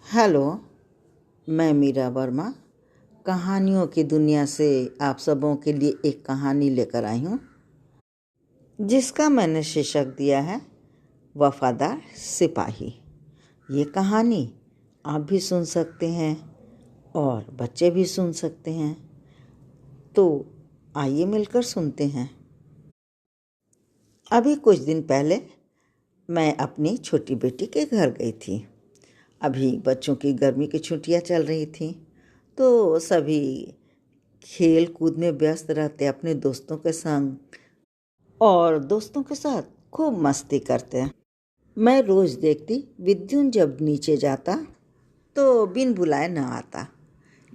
Hello, मैं मीरा वर्मा कहानियों की दुनिया से आप सबों के लिए एक कहानी लेकर आई हूँ जिसका मैंने शीर्षक दिया है वफादार सिपाही। ये कहानी आप भी सुन सकते हैं और बच्चे भी सुन सकते हैं, तो आइए मिलकर सुनते हैं। अभी कुछ दिन पहले मैं अपनी छोटी बेटी के घर गई थी। अभी बच्चों की गर्मी की छुट्टियां चल रही थीं, तो सभी खेल कूद में व्यस्त रहते अपने दोस्तों के संग और दोस्तों के साथ खूब मस्ती करते हैं। मैं रोज़ देखती विद्युन जब नीचे जाता तो बिन बुलाए न आता,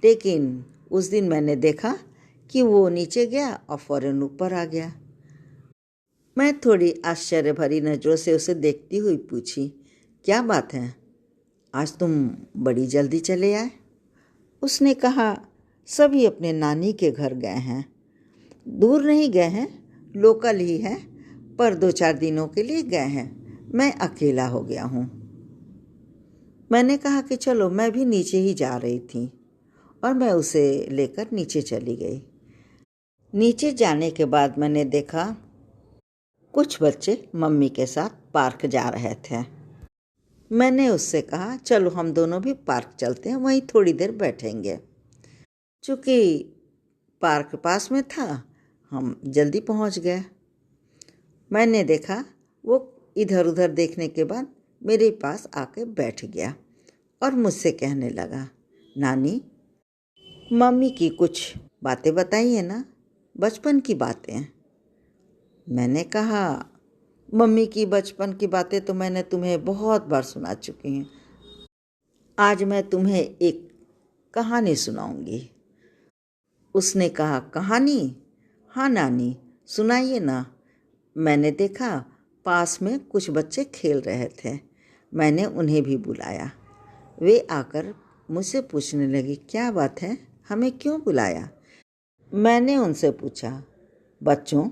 लेकिन उस दिन मैंने देखा कि वो नीचे गया और फौरन ऊपर आ गया। मैं थोड़ी आश्चर्य भरी नज़रों से उसे देखती हुई पूछी, क्या बात है, आज तुम बड़ी जल्दी चले आए? उसने कहा, सभी अपने नानी के घर गए हैं। दूर नहीं गए हैं, लोकल ही है, पर 2-4 दिनों के लिए गए हैं। मैं अकेला हो गया हूँ। मैंने कहा कि चलो, मैं भी नीचे ही जा रही थी और मैं उसे लेकर नीचे चली गई। नीचे जाने के बाद मैंने देखा कुछ बच्चे मम्मी के साथ पार्क जा रहे थे। मैंने उससे कहा, चलो हम दोनों भी पार्क चलते हैं, वहीं थोड़ी देर बैठेंगे। चूँकि पार्क पास में था, हम जल्दी पहुंच गए। मैंने देखा वो इधर उधर देखने के बाद मेरे पास आके बैठ गया और मुझसे कहने लगा, नानी, मम्मी की कुछ बातें बताइए ना, बचपन की बातें। मैंने कहा, मम्मी की बचपन की बातें तो मैंने तुम्हें बहुत बार सुना चुकी हूँ। आज मैं तुम्हें एक कहानी सुनाऊंगी। उसने कहा, कहानी? हाँ नानी, सुनाइए ना। मैंने देखा पास में कुछ बच्चे खेल रहे थे। मैंने उन्हें भी बुलाया। वे आकर मुझसे पूछने लगे, क्या बात है, हमें क्यों बुलाया? मैंने उनसे पूछा, बच्चों,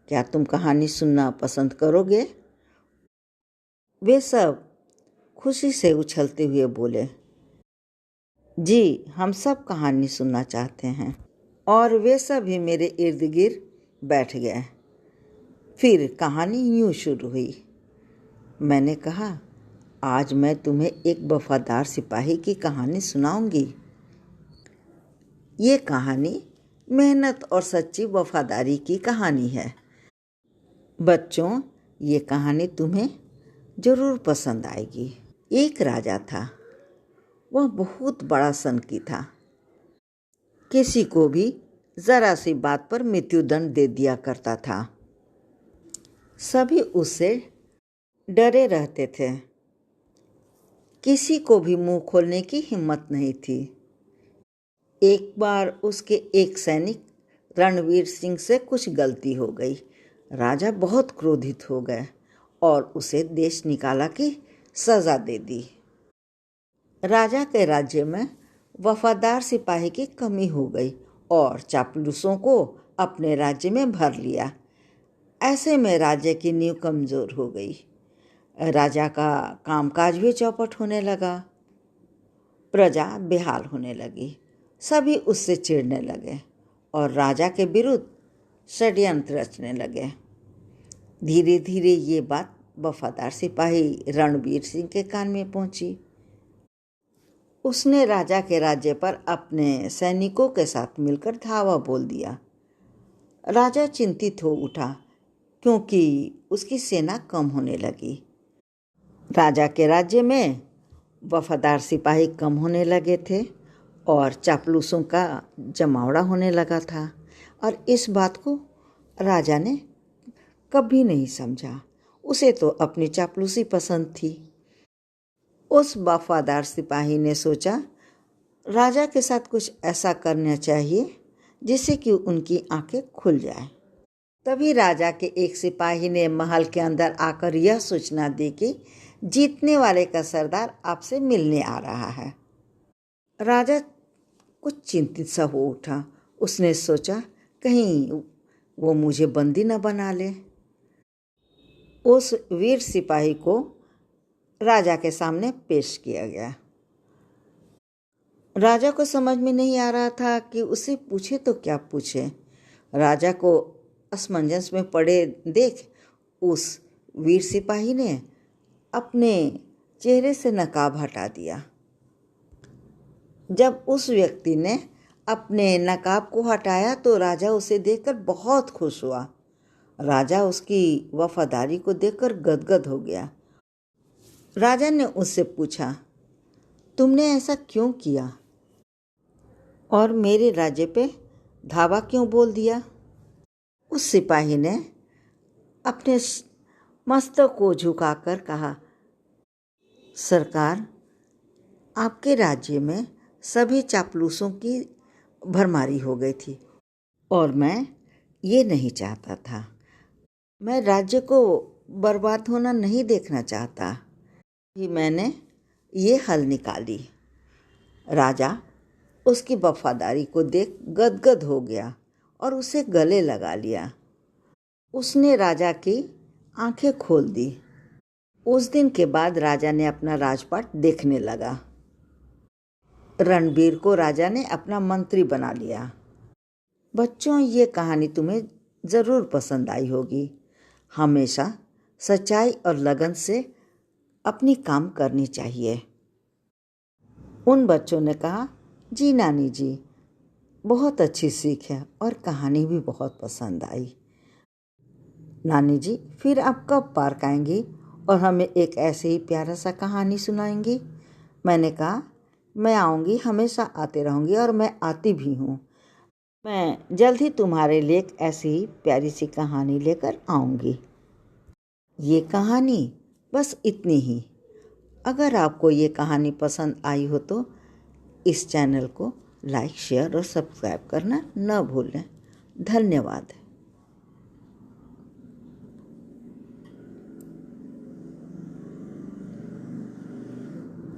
क्या तुम कहानी सुनना पसंद करोगे? वे सब खुशी से उछलते हुए बोले, जी, हम सब कहानी सुनना चाहते हैं। और वे सभी मेरे इर्द गिर्द बैठ गए। फिर कहानी यूँ शुरू हुई। मैंने कहा, आज मैं तुम्हें एक वफादार सिपाही की कहानी सुनाऊंगी। ये कहानी मेहनत और सच्ची वफादारी की कहानी है। बच्चों, ये कहानी तुम्हें ज़रूर पसंद आएगी। एक राजा था। वह बहुत बड़ा सनकी था। किसी को भी ज़रा सी बात पर मृत्युदंड दे दिया करता था। सभी उससे डरे रहते थे। किसी को भी मुंह खोलने की हिम्मत नहीं थी। एक बार उसके एक सैनिक रणवीर सिंह से कुछ गलती हो गई। राजा बहुत क्रोधित हो गए और उसे देश निकाला की सज़ा दे दी। राजा के राज्य में वफादार सिपाही की कमी हो गई और चापलूसों को अपने राज्य में भर लिया। ऐसे में राज्य की नींव कमज़ोर हो गई। राजा का कामकाज भी चौपट होने लगा। प्रजा बेहाल होने लगी। सभी उससे चिढ़ने लगे और राजा के विरुद्ध षड्यंत्र रचने लगे। धीरे धीरे ये बात वफादार सिपाही रणवीर सिंह के कान में पहुंची। उसने राजा के राज्य पर अपने सैनिकों के साथ मिलकर धावा बोल दिया। राजा चिंतित हो उठा, क्योंकि उसकी सेना कम होने लगी। राजा के राज्य में वफादार सिपाही कम होने लगे थे और चापलूसों का जमावड़ा होने लगा था। और इस बात को राजा ने कभी नहीं समझा। उसे तो अपनी चापलूसी पसंद थी। उस वफादार सिपाही ने सोचा, राजा के साथ कुछ ऐसा करना चाहिए जिससे कि उनकी आंखें खुल जाए। तभी राजा के एक सिपाही ने महल के अंदर आकर यह सूचना दी कि जीतने वाले का सरदार आपसे मिलने आ रहा है। राजा कुछ चिंतित सा हो उठा। उसने सोचा, कहीं वो मुझे बंदी न बना ले। उस वीर सिपाही को राजा के सामने पेश किया गया। राजा को समझ में नहीं आ रहा था कि उसे पूछे तो क्या पूछे। राजा को असमंजस में पड़े देख उस वीर सिपाही ने अपने चेहरे से नकाब हटा दिया। जब उस व्यक्ति ने अपने नकाब को हटाया तो राजा उसे देखकर बहुत खुश हुआ। राजा उसकी वफादारी को देखकर गदगद हो गया। राजा ने उससे पूछा, तुमने ऐसा क्यों किया और मेरे राज्य पे धावा क्यों बोल दिया? उस सिपाही ने अपने मस्तक को झुकाकर कहा, सरकार, आपके राज्य में सभी चापलूसों की भरमारी हो गई थी और मैं ये नहीं चाहता था। मैं राज्य को बर्बाद होना नहीं देखना चाहता। ही मैंने ये हल निकाली। राजा उसकी वफादारी को देख गदगद हो गया और उसे गले लगा लिया। उसने राजा की आंखें खोल दी। उस दिन के बाद राजा ने अपना राजपाट देखने लगा। रणबीर को राजा ने अपना मंत्री बना लिया। बच्चों, ये कहानी तुम्हें ज़रूर पसंद आई होगी। हमेशा सच्चाई और लगन से अपनी काम करनी चाहिए। उन बच्चों ने कहा, जी नानी जी, बहुत अच्छी सीख है और कहानी भी बहुत पसंद आई। नानी जी, फिर आप कब पार्क आएंगी और हमें एक ऐसे ही प्यारा सा कहानी सुनाएंगी? मैंने कहा, मैं आऊँगी, हमेशा आते रहूँगी और मैं आती भी हूँ। मैं जल्द ही तुम्हारे लिए एक ऐसी ही प्यारी सी कहानी लेकर आऊँगी। ये कहानी बस इतनी ही। अगर आपको ये कहानी पसंद आई हो तो इस चैनल को लाइक, शेयर और सब्सक्राइब करना न भूलें। धन्यवाद।